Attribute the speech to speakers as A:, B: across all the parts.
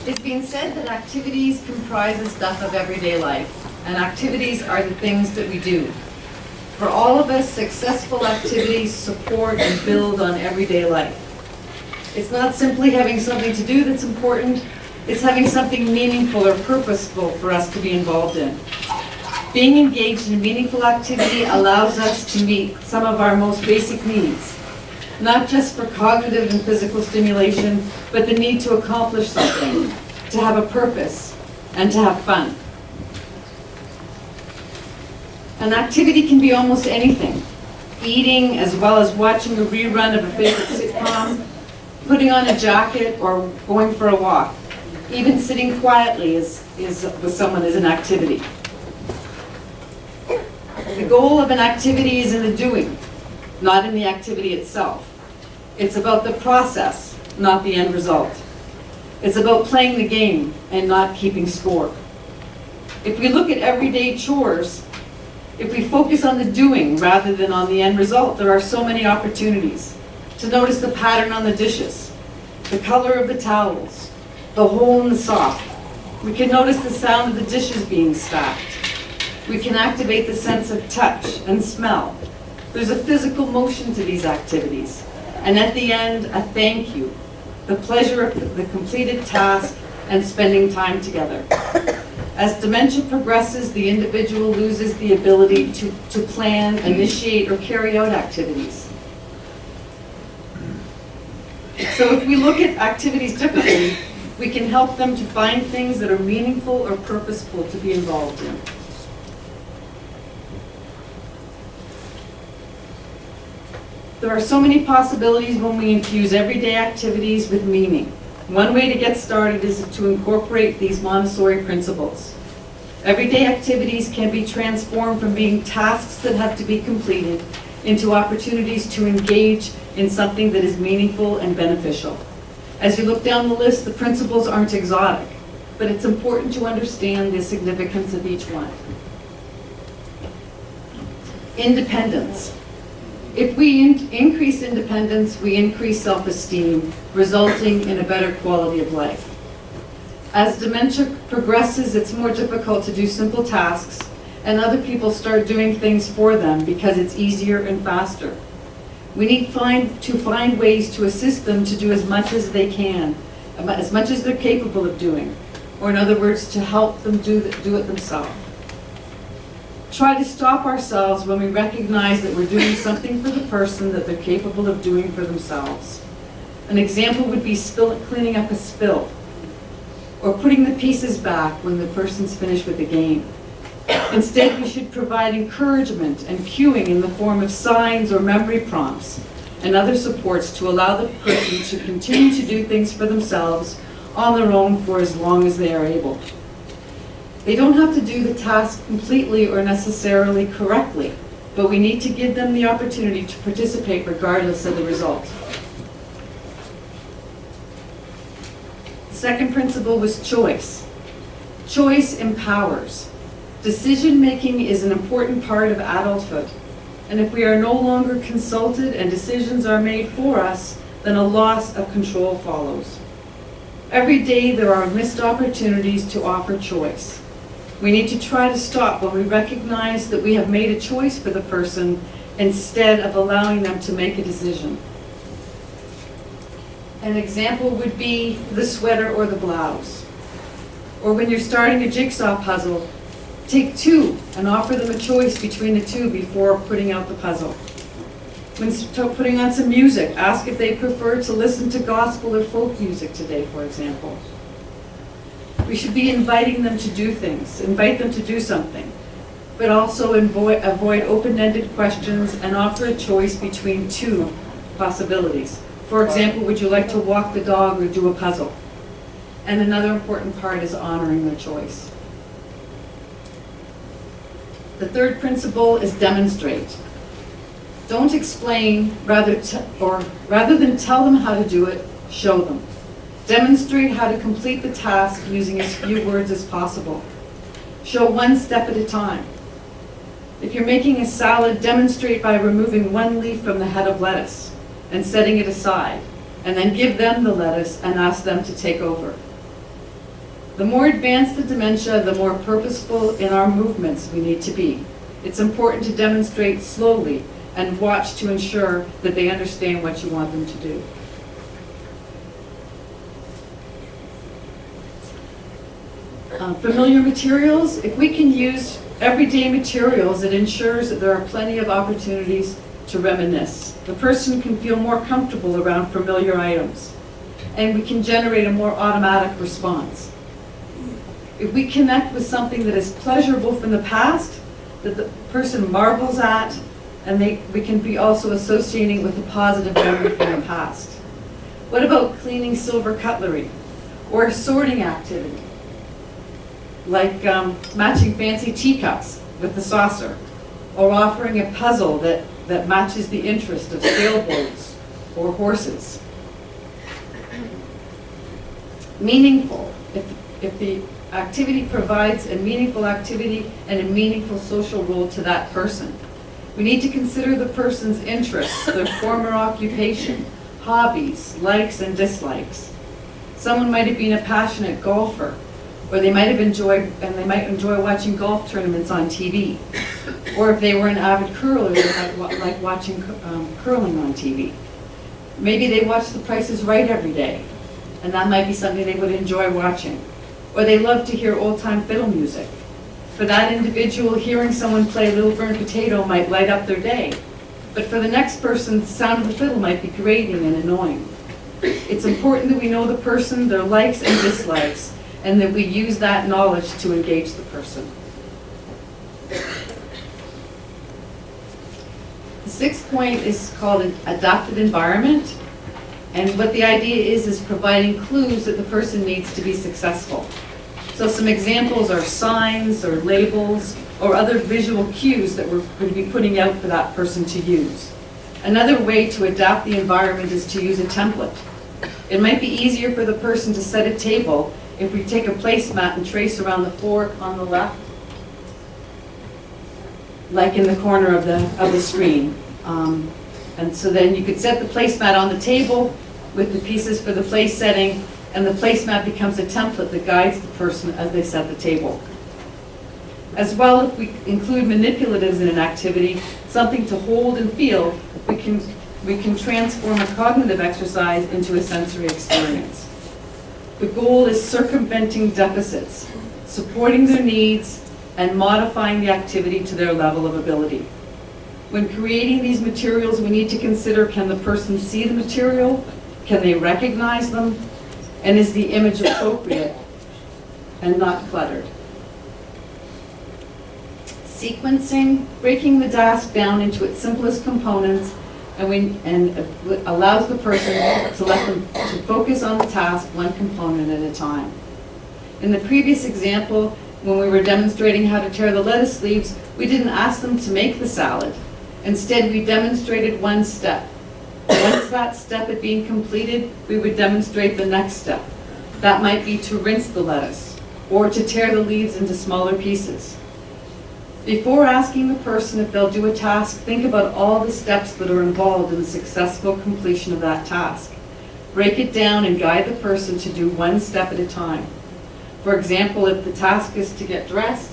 A: It's been said that activities comprise the stuff of everyday life, and activities are the things that we do. For all of us, successful activities support and build on everyday life. It's not simply having something to do that's important, it's having something meaningful or purposeful for us to be involved in. Being engaged in a meaningful activity allows us to meet some of our most basic needs, not just for cognitive and physical stimulation, but the need to accomplish something, to have a purpose, and to have fun. An activity can be almost anything. Eating as well as watching a rerun of a favorite sitcom, putting on a jacket, or going for a walk. Even sitting quietly with someone is an activity. The goal of an activity is in the doing, not in the activity itself. It's about the process, not the end result. It's about playing the game and not keeping score. If we look at everyday chores, if we focus on the doing rather than on the end result, there are so many opportunities to notice the pattern on the dishes, the color of the towels, the hole in the sock. We can notice the sound of the dishes being stacked. We can activate the sense of touch and smell. There's a physical motion to these activities. And at the end, a thank you, the pleasure of the completed task and spending time together. As dementia progresses, the individual loses the ability to plan, initiate, or carry out activities. So if we look at activities differently, we can help them to find things that are meaningful or purposeful to be involved in. There are so many possibilities when we infuse everyday activities with meaning. One way to get started is to incorporate these Montessori principles. Everyday activities can be transformed from being tasks that have to be completed into opportunities to engage in something that is meaningful and beneficial. As you look down the list, the principles aren't exotic, but it's important to understand the significance of each one. Independence. If we increase independence, we increase self-esteem, resulting in a better quality of life. As dementia progresses, it's more difficult to do simple tasks, and other people start doing things for them because it's easier and faster. We need to find ways to assist them to do as much as they can, as much as they're capable of doing, or in other words, to help them do it themselves. Try to stop ourselves when we recognize that we're doing something for the person that they're capable of doing for themselves. An example would be cleaning up a spill, or putting the pieces back when the person's finished with the game. Instead, we should provide encouragement and cueing in the form of signs or memory prompts and other supports to allow the person to continue to do things for themselves on their own for as long as they are able. They don't have to do the task completely or necessarily correctly, but we need to give them the opportunity to participate regardless of the result. The second principle was choice. Choice empowers. Decision-making is an important part of adulthood, and if we are no longer consulted and decisions are made for us, then a loss of control follows. Every day there are missed opportunities to offer choice. We need to try to stop when we recognize that we have made a choice for the person instead of allowing them to make a decision. An example would be the sweater or the blouse. Or when you're starting a jigsaw puzzle, take two and offer them a choice between the two before putting out the puzzle. When putting on some music, ask if they prefer to listen to gospel or folk music today, for example. We should be inviting them to do things, invite them to do something, but also avoid open-ended questions and offer a choice between two possibilities. For example, would you like to walk the dog or do a puzzle? And another important part is honoring their choice. The third principle is demonstrate. Don't explain, rather than tell them how to do it, show them. Demonstrate how to complete the task using as few words as possible. Show one step at a time. If you're making a salad, demonstrate by removing one leaf from the head of lettuce and setting it aside, and then give them the lettuce and ask them to take over. The more advanced the dementia, the more purposeful in our movements we need to be. It's important to demonstrate slowly and watch to ensure that they understand what you want them to do. Familiar materials. If we can use everyday materials, it ensures that there are plenty of opportunities to reminisce. The person can feel more comfortable around familiar items, and we can generate a more automatic response. If we connect with something that is pleasurable from the past, that the person marvels at, and we can be also associating with a positive memory from the past. What about cleaning silver cutlery or a sorting activity? Like matching fancy teacups with the saucer, or offering a puzzle that matches the interest of sailboats or horses. Meaningful. If the activity provides a meaningful activity and a meaningful social role to that person. We need to consider the person's interests, their former occupation, hobbies, likes and dislikes. Someone might have been a passionate golfer, or they might enjoy watching golf tournaments on TV. Or if they were an avid curler, they might like watching curling on TV. Maybe they watch The Price is Right every day, and that might be something they would enjoy watching. Or they love to hear old-time fiddle music. For that individual, hearing someone play Little Burnt Potato might light up their day. But for the next person, the sound of the fiddle might be grating and annoying. It's important that we know the person, their likes and dislikes, and that we use that knowledge to engage the person. The sixth point is called an adapted environment. And what the idea is providing clues that the person needs to be successful. So some examples are signs or labels or other visual cues that we're going to be putting out for that person to use. Another way to adapt the environment is to use a template. It might be easier for the person to set a table if we take a placemat and trace around the fork on the left, like in the corner of the screen. And so then you could set the placemat on the table with the pieces for the place setting, and the placemat becomes a template that guides the person as they set the table. As well, if we include manipulatives in an activity, something to hold and feel, we can transform a cognitive exercise into a sensory experience. The goal is circumventing deficits, supporting their needs, and modifying the activity to their level of ability. When creating these materials, we need to consider, can the person see the material? Can they recognize them? And is the image appropriate and not cluttered? Sequencing, breaking the task down into its simplest components, and allows the person to focus on the task one component at a time. In the previous example, when we were demonstrating how to tear the lettuce leaves, we didn't ask them to make the salad. Instead, we demonstrated one step. Once that step had been completed, we would demonstrate the next step. That might be to rinse the lettuce, or to tear the leaves into smaller pieces. Before asking the person if they'll do a task, think about all the steps that are involved in the successful completion of that task. Break it down and guide the person to do one step at a time. For example, if the task is to get dressed,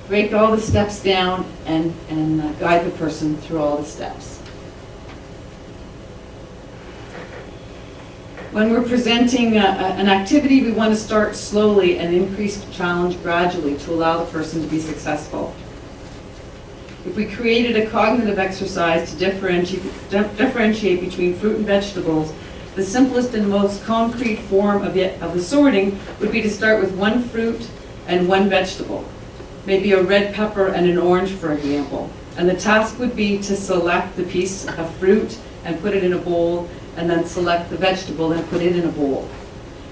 A: break all the steps down and guide the person through all the steps. When we're presenting an activity, we want to start slowly and increase the challenge gradually to allow the person to be successful. If we created a cognitive exercise to differentiate between fruit and vegetables, the simplest and most concrete form of the sorting would be to start with one fruit and one vegetable. Maybe a red pepper and an orange, for example. And the task would be to select the piece of fruit and put it in a bowl, and then select the vegetable and put it in a bowl.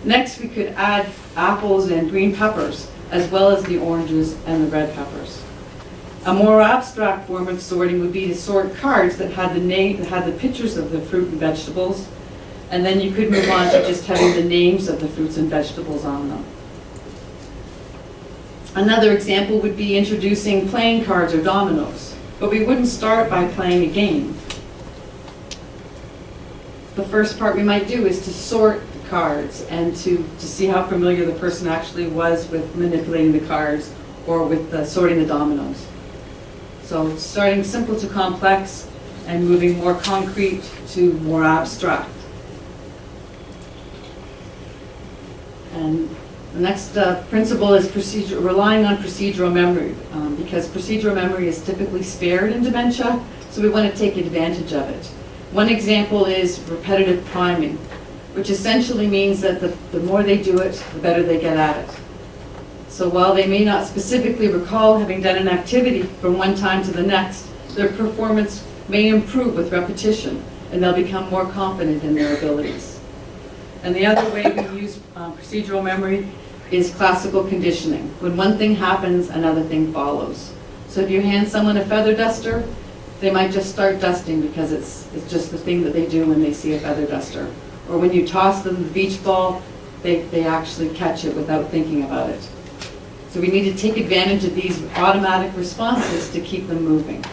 A: Next, we could add apples and green peppers, as well as the oranges and the red peppers. A more abstract form of sorting would be to sort cards that had the pictures of the fruit and vegetables, and then you could move on to just having the names of the fruits and vegetables on them. Another example would be introducing playing cards or dominoes, but we wouldn't start by playing a game. The first part we might do is to sort the cards and to see how familiar the person actually was with manipulating the cards or with sorting the dominoes. So starting simple to complex and moving more concrete to more abstract. And the next principle is relying on procedural memory, because procedural memory is typically spared in dementia, so we want to take advantage of it. One example is repetitive priming, which essentially means that the more they do it, the better they get at it. So while they may not specifically recall having done an activity from one time to the next, their performance may improve with repetition, and they'll become more confident in their abilities. And the other way we use procedural memory is classical conditioning. When one thing happens, another thing follows. So if you hand someone a feather duster, they might just start dusting because it's just the thing that they do when they see a feather duster. Or when you toss them the beach ball, they actually catch it without thinking about it. So we need to take advantage of these automatic responses to keep them moving.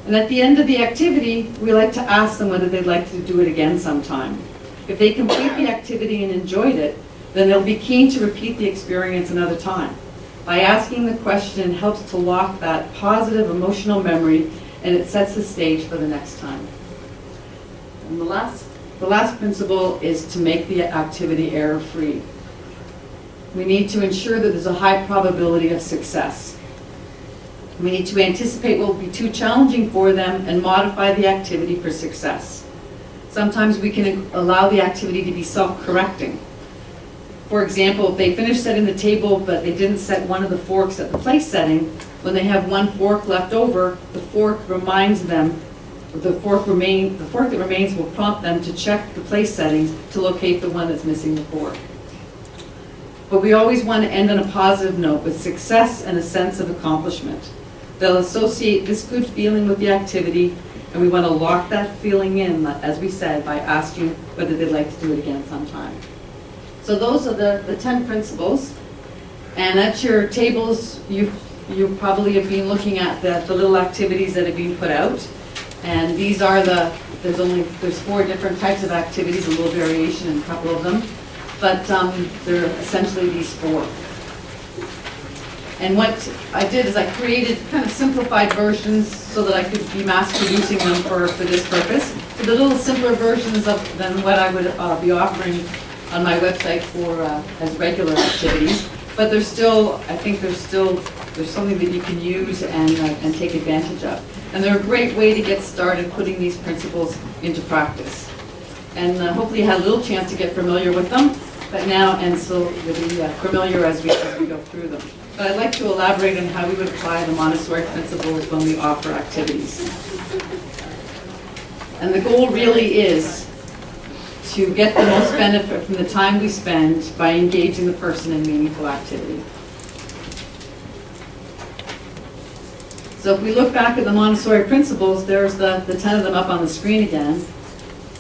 A: And at the end of the activity, we like to ask them whether they'd like to do it again sometime. If they complete the activity and enjoyed it, then they'll be keen to repeat the experience another time. By asking the question helps to lock that positive emotional memory, and it sets the stage for the next time. And the last principle is to make the activity error-free. We need to ensure that there's a high probability of success. We need to anticipate what will be too challenging for them and modify the activity for success. Sometimes we can allow the activity to be self-correcting. For example, if they finish setting the table but they didn't set one of the forks at the place setting, when they have one fork left over, the fork reminds them, the fork that remains will prompt them to check the place settings to locate the one that's missing the fork. But we always want to end on a positive note with success and a sense of accomplishment. They'll associate this good feeling with the activity, and we want to lock that feeling in, as we said, by asking whether they'd like to do it again sometime. So those are the 10 principles. And at your tables, you probably have been looking at the little activities that have been put out. And these are there's 4 different types of activities, a little variation in a couple of them. But they're essentially these 4. And what I did is I created kind of simplified versions so that I could be mass producing them for this purpose. So the little simpler versions than what I would be offering on my website for as regular activities. But there's still, I think there's something that you can use and take advantage of. And they're a great way to get started putting these principles into practice. And hopefully you had a little chance to get familiar with them. But now, and so you'll be familiar as we go through them. But I'd like to elaborate on how we would apply the Montessori principles when we offer activities. And the goal really is to get the most benefit from the time we spend by engaging the person in meaningful activity. So if we look back at the Montessori principles, there's the 10 of them up on the screen again.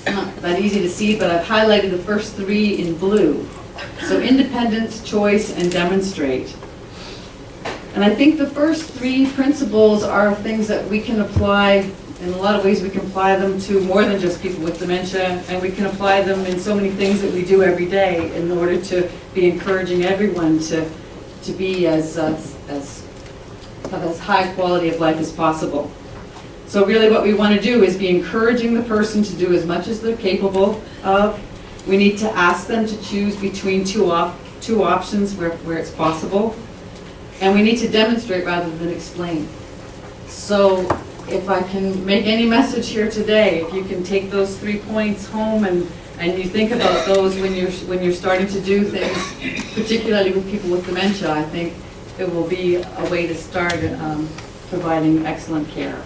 A: It's not that easy to see, but I've highlighted the first 3 in blue. So independence, choice, and demonstrate. And I think the first 3 principles are things that we can apply, in a lot of ways we can apply them to more than just people with dementia, and we can apply them in so many things that we do every day in order to be encouraging everyone to be as high quality of life as possible. So really what we want to do is be encouraging the person to do as much as they're capable of. We need to ask them to choose between two options where it's possible. And we need to demonstrate rather than explain. So if I can make any message here today, if you can take those 3 points home and you think about those when you're starting to do things, particularly with people with dementia, I think it will be a way to start providing excellent care.